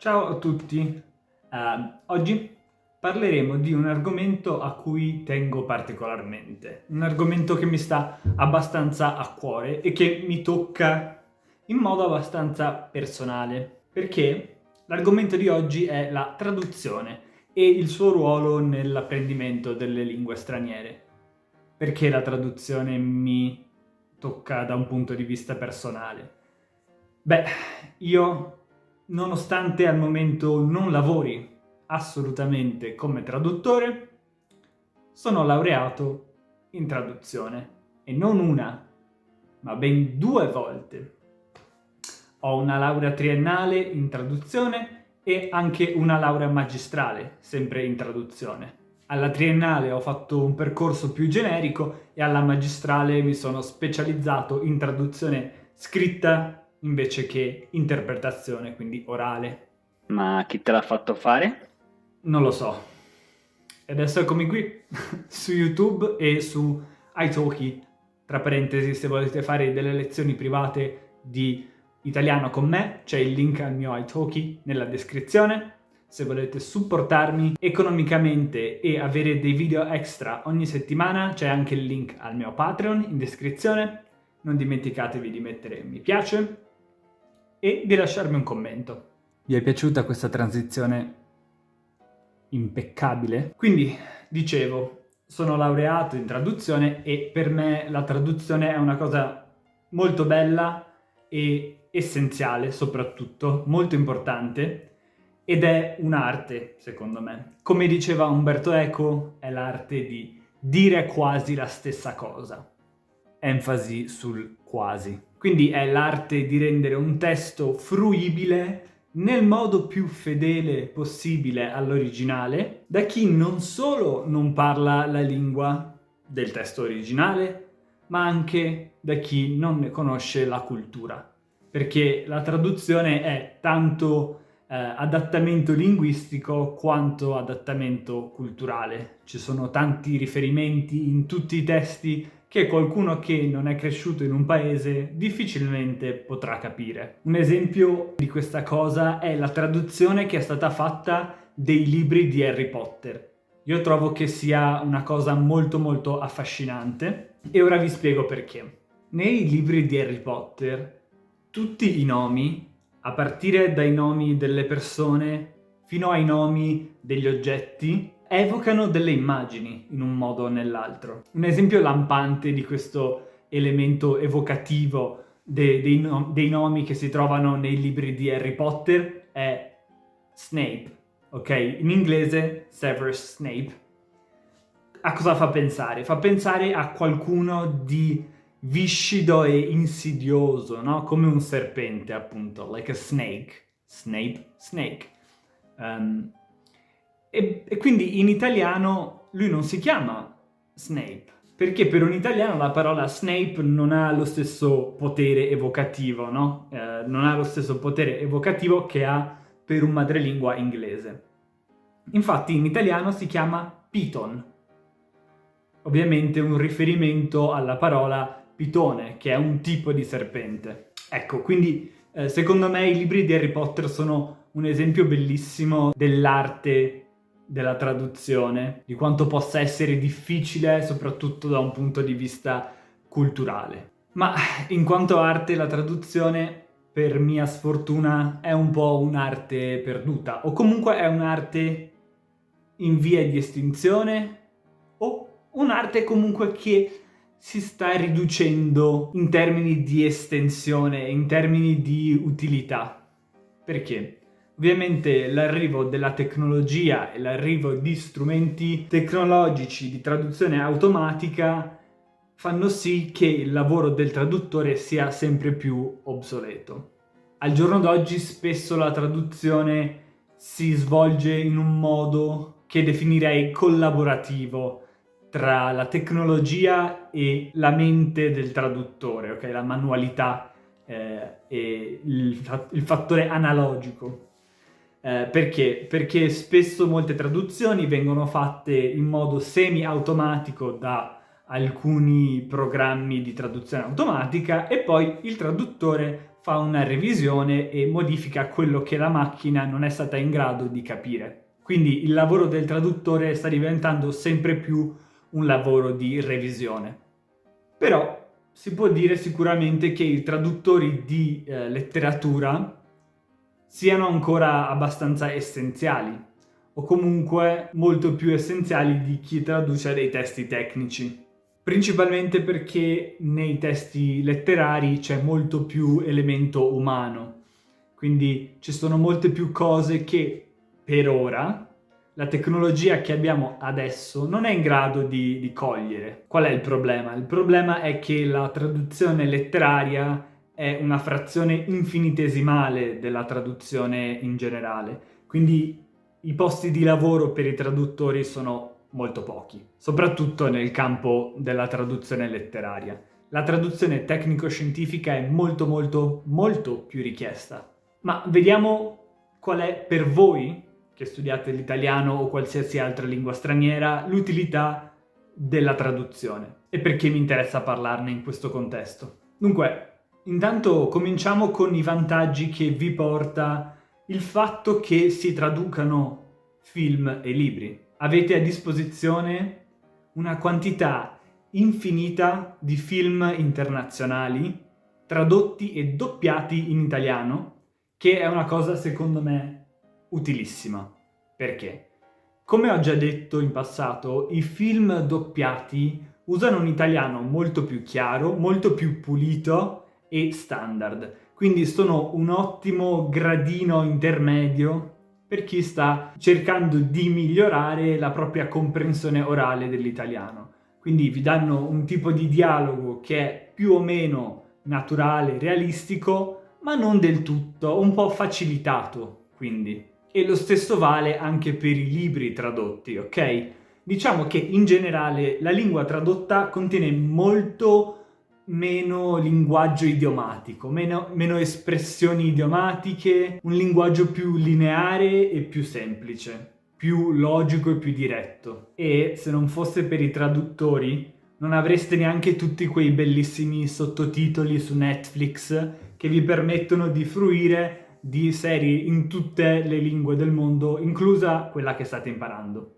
Ciao a tutti. Oggi parleremo di un argomento a cui tengo particolarmente, un argomento che mi sta abbastanza a cuore e che mi tocca in modo abbastanza personale, perché l'argomento di oggi è la traduzione e il suo ruolo nell'apprendimento delle lingue straniere. Perché la traduzione mi tocca da un punto di vista personale? Beh, io, nonostante al momento non lavori assolutamente come traduttore, sono laureato in traduzione e non una, ma ben 2 volte. Ho una laurea triennale in traduzione e anche una laurea magistrale, sempre in traduzione. Alla triennale ho fatto un percorso più generico e alla magistrale mi sono specializzato in traduzione scritta invece che interpretazione, quindi orale. Ma chi te l'ha fatto fare? Non lo so. E adesso eccomi qui, su YouTube e su italki. Tra parentesi, se volete fare delle lezioni private di italiano con me, c'è il link al mio italki nella descrizione. Se volete supportarmi economicamente e avere dei video extra ogni settimana, c'è anche il link al mio Patreon in descrizione. Non dimenticatevi di mettere mi piace e di lasciarmi un commento. Vi è piaciuta questa transizione impeccabile? Quindi, dicevo, sono laureato in traduzione e per me la traduzione è una cosa molto bella e essenziale, soprattutto, molto importante, ed è un'arte, secondo me. Come diceva Umberto Eco, è l'arte di dire quasi la stessa cosa. Enfasi sul quasi. Quindi è l'arte di rendere un testo fruibile nel modo più fedele possibile all'originale da chi non solo non parla la lingua del testo originale, ma anche da chi non ne conosce la cultura. Perché la traduzione è tanto adattamento linguistico quanto adattamento culturale. Ci sono tanti riferimenti in tutti i testi che qualcuno che non è cresciuto in un paese difficilmente potrà capire. Un esempio di questa cosa è la traduzione che è stata fatta dei libri di Harry Potter. Io trovo che sia una cosa molto affascinante e ora vi spiego perché. Nei libri di Harry Potter tutti i nomi, a partire dai nomi delle persone fino ai nomi degli oggetti, evocano delle immagini in un modo o nell'altro. Un esempio lampante di questo elemento evocativo dei nomi che si trovano nei libri di Harry Potter è Snape, ok? In inglese Severus Snape. A cosa fa pensare? Fa pensare a qualcuno di viscido e insidioso, no? Come un serpente, appunto, like a snake. Snape, snake. E quindi in italiano lui non si chiama Snape, perché per un italiano la parola Snape non ha lo stesso potere evocativo, no? Non ha lo stesso potere evocativo che ha per un madrelingua inglese. Infatti in italiano si chiama Piton, ovviamente un riferimento alla parola pitone, che è un tipo di serpente. Ecco, quindi secondo me i libri di Harry Potter sono un esempio bellissimo dell'arte della traduzione, di quanto possa essere difficile, soprattutto da un punto di vista culturale. Ma in quanto arte, la traduzione, per mia sfortuna, è un po' un'arte perduta, o comunque è un'arte in via di estinzione, o un'arte comunque che si sta riducendo in termini di estensione, in termini di utilità. Perché? Ovviamente l'arrivo della tecnologia e l'arrivo di strumenti tecnologici di traduzione automatica fanno sì che il lavoro del traduttore sia sempre più obsoleto. Al giorno d'oggi spesso la traduzione si svolge in un modo che definirei collaborativo tra la tecnologia e la mente del traduttore, ok? La manualità e il fattore analogico. Perché? Perché spesso molte traduzioni vengono fatte in modo semi-automatico da alcuni programmi di traduzione automatica e poi il traduttore fa una revisione e modifica quello che la macchina non è stata in grado di capire. Quindi il lavoro del traduttore sta diventando sempre più un lavoro di revisione. Però si può dire sicuramente che i traduttori di letteratura siano ancora abbastanza essenziali, o comunque molto più essenziali di chi traduce dei testi tecnici. Principalmente perché nei testi letterari c'è molto più elemento umano, quindi ci sono molte più cose che per ora la tecnologia che abbiamo adesso non è in grado di cogliere. Qual è il problema? Il problema è che la traduzione letteraria è una frazione infinitesimale della traduzione in generale, quindi i posti di lavoro per i traduttori sono molto pochi, soprattutto nel campo della traduzione letteraria. La traduzione tecnico-scientifica è molto più richiesta. Ma vediamo qual è per voi, che studiate l'italiano o qualsiasi altra lingua straniera, l'utilità della traduzione e perché mi interessa parlarne in questo contesto. Dunque, intanto cominciamo con i vantaggi che vi porta il fatto che si traducano film e libri. Avete a disposizione una quantità infinita di film internazionali tradotti e doppiati in italiano, che è una cosa secondo me utilissima. Perché? Come ho già detto in passato, i film doppiati usano un italiano molto più chiaro, molto più pulito e standard. Quindi sono un ottimo gradino intermedio per chi sta cercando di migliorare la propria comprensione orale dell'italiano. Quindi vi danno un tipo di dialogo che è più o meno naturale, realistico, ma non del tutto, un po' facilitato, quindi. E lo stesso vale anche per i libri tradotti, ok? Diciamo che in generale la lingua tradotta contiene molto meno linguaggio idiomatico, meno espressioni idiomatiche, un linguaggio più lineare e più semplice, più logico e più diretto. E se non fosse per i traduttori, non avreste neanche tutti quei bellissimi sottotitoli su Netflix che vi permettono di fruire di serie in tutte le lingue del mondo, inclusa quella che state imparando.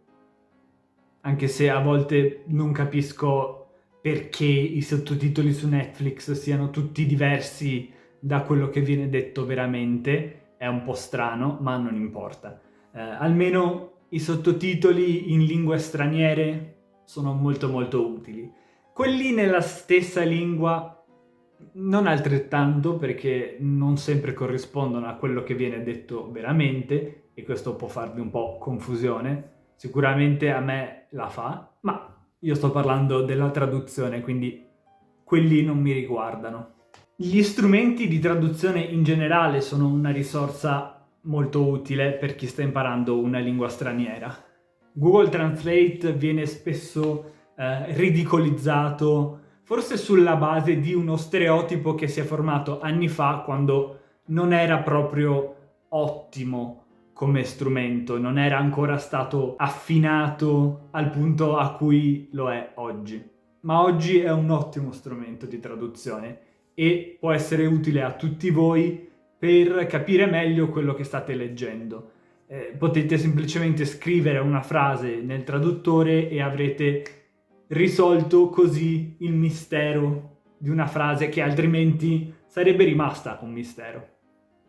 Anche se a volte non capisco perché i sottotitoli su Netflix siano tutti diversi da quello che viene detto veramente, è un po' strano, ma non importa. Almeno i sottotitoli in lingue straniere sono molto utili. Quelli nella stessa lingua non altrettanto, perché non sempre corrispondono a quello che viene detto veramente, e questo può farvi un po' confusione. Sicuramente a me la fa, ma io sto parlando della traduzione, quindi quelli non mi riguardano. Gli strumenti di traduzione in generale sono una risorsa molto utile per chi sta imparando una lingua straniera. Google Translate viene spesso ridicolizzato, forse sulla base di uno stereotipo che si è formato anni fa, quando non era proprio ottimo come strumento, non era ancora stato affinato al punto a cui lo è oggi. Ma oggi è un ottimo strumento di traduzione e può essere utile a tutti voi per capire meglio quello che state leggendo. Potete semplicemente scrivere una frase nel traduttore e avrete risolto così il mistero di una frase che altrimenti sarebbe rimasta un mistero.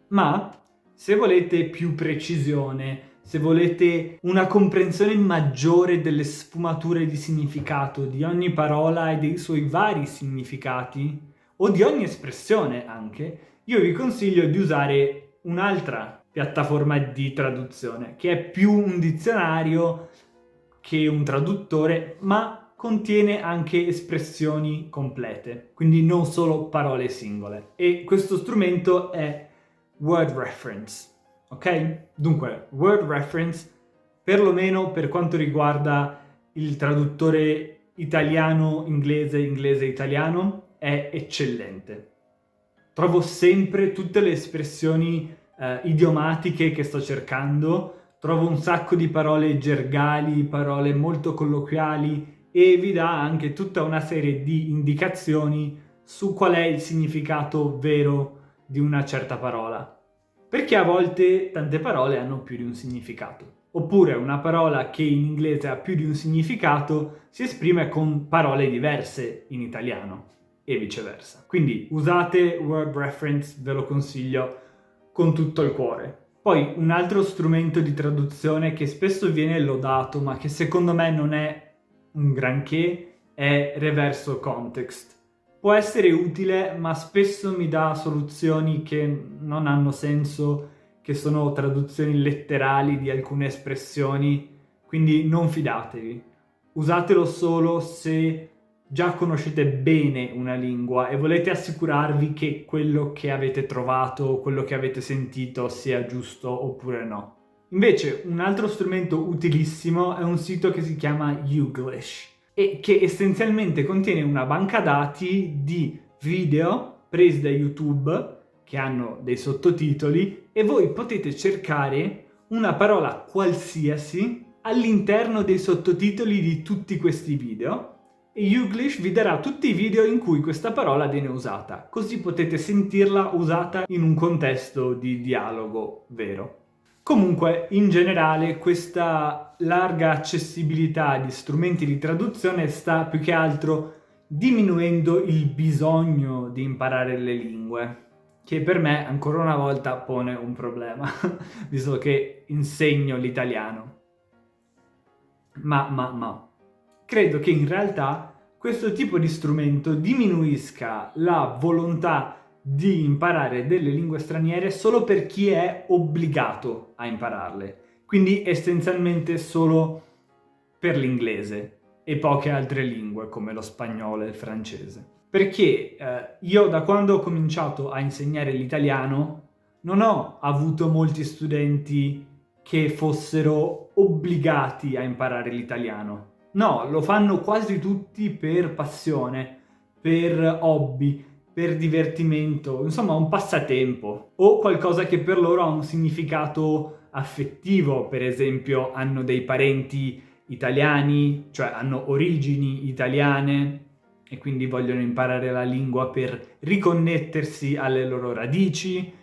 Ma se volete più precisione, se volete una comprensione maggiore delle sfumature di significato di ogni parola e dei suoi vari significati, o di ogni espressione anche, io vi consiglio di usare un'altra piattaforma di traduzione, che è più un dizionario che un traduttore, ma contiene anche espressioni complete, quindi non solo parole singole. E questo strumento è Word Reference, ok? Dunque, Word Reference, perlomeno per quanto riguarda il traduttore italiano-inglese, inglese-italiano, è eccellente. Trovo sempre tutte le espressioni idiomatiche che sto cercando, trovo un sacco di parole gergali, parole molto colloquiali, e vi dà anche tutta una serie di indicazioni su qual è il significato vero di una certa parola, perché a volte tante parole hanno più di un significato. Oppure una parola che in inglese ha più di un significato si esprime con parole diverse in italiano e viceversa. Quindi usate word reference, ve lo consiglio con tutto il cuore. Poi un altro strumento di traduzione che spesso viene lodato, ma che secondo me non è un granché, è reverso context. Può essere utile, ma spesso mi dà soluzioni che non hanno senso, che sono traduzioni letterali di alcune espressioni, quindi non fidatevi. Usatelo solo se già conoscete bene una lingua e volete assicurarvi che quello che avete trovato, quello che avete sentito sia giusto oppure no. Invece un altro strumento utilissimo è un sito che si chiama Youglish e che essenzialmente contiene una banca dati di video presi da YouTube che hanno dei sottotitoli e voi potete cercare una parola qualsiasi all'interno dei sottotitoli di tutti questi video e Youglish vi darà tutti i video in cui questa parola viene usata, così potete sentirla usata in un contesto di dialogo vero. Comunque, in generale, questa larga accessibilità di strumenti di traduzione sta più che altro diminuendo il bisogno di imparare le lingue, che per me ancora una volta pone un problema, visto che insegno l'italiano. Ma credo che in realtà questo tipo di strumento diminuisca la volontà di imparare delle lingue straniere solo per chi è obbligato a impararle, quindi essenzialmente solo per l'inglese e poche altre lingue come lo spagnolo e il francese. Perché io da quando ho cominciato a insegnare l'italiano non ho avuto molti studenti che fossero obbligati a imparare l'italiano. No, lo fanno quasi tutti per passione, per hobby, per divertimento, insomma un passatempo o qualcosa che per loro ha un significato affettivo, per esempio hanno dei parenti italiani, cioè hanno origini italiane e quindi vogliono imparare la lingua per riconnettersi alle loro radici.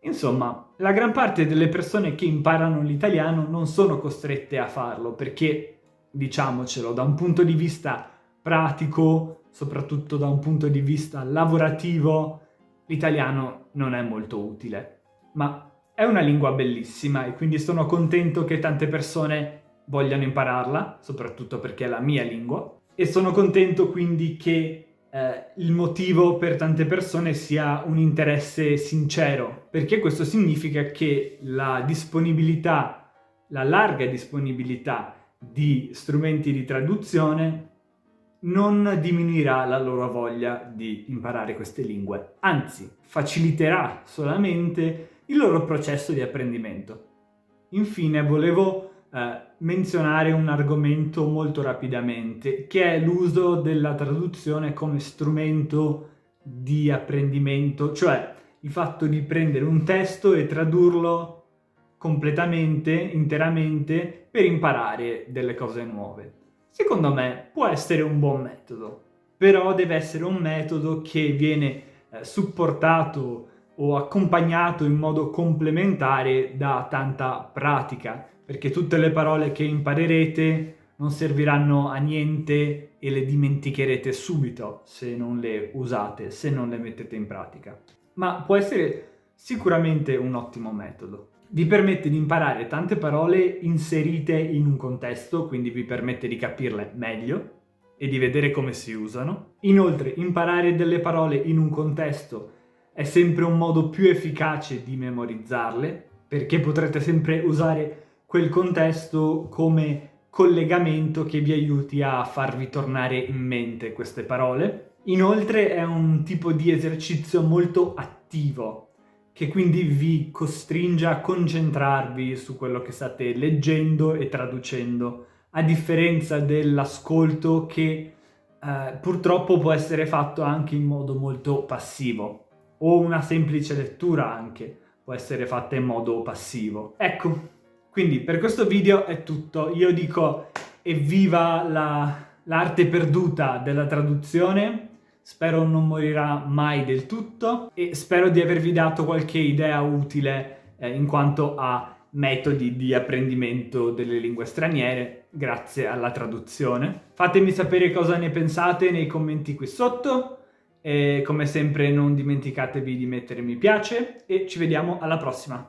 Insomma, la gran parte delle persone che imparano l'italiano non sono costrette a farlo perché, diciamocelo, da un punto di vista pratico, soprattutto da un punto di vista lavorativo, l'italiano non è molto utile. Ma è una lingua bellissima e quindi sono contento che tante persone vogliano impararla, soprattutto perché è la mia lingua, e sono contento quindi che il motivo per tante persone sia un interesse sincero, perché questo significa che la disponibilità, la larga disponibilità di strumenti di traduzione non diminuirà la loro voglia di imparare queste lingue, anzi faciliterà solamente il loro processo di apprendimento. Infine volevo menzionare un argomento molto rapidamente, che è l'uso della traduzione come strumento di apprendimento, cioè il fatto di prendere un testo e tradurlo completamente, interamente, per imparare delle cose nuove. Secondo me può essere un buon metodo, però deve essere un metodo che viene supportato o accompagnato in modo complementare da tanta pratica, perché tutte le parole che imparerete non serviranno a niente e le dimenticherete subito se non le usate, se non le mettete in pratica. Ma può essere sicuramente un ottimo metodo. Vi permette di imparare tante parole inserite in un contesto, quindi vi permette di capirle meglio e di vedere come si usano. Inoltre, imparare delle parole in un contesto è sempre un modo più efficace di memorizzarle, perché potrete sempre usare quel contesto come collegamento che vi aiuti a farvi tornare in mente queste parole. Inoltre è un tipo di esercizio molto attivo, che quindi vi costringe a concentrarvi su quello che state leggendo e traducendo, a differenza dell'ascolto che purtroppo può essere fatto anche in modo molto passivo, o una semplice lettura anche può essere fatta in modo passivo. Ecco, quindi per questo video è tutto. Io dico evviva l'arte perduta della traduzione. spero non morirà mai del tutto e spero di avervi dato qualche idea utile in quanto a metodi di apprendimento delle lingue straniere grazie alla traduzione. Fatemi sapere cosa ne pensate nei commenti qui sotto e come sempre non dimenticatevi di mettere mi piace e ci vediamo alla prossima.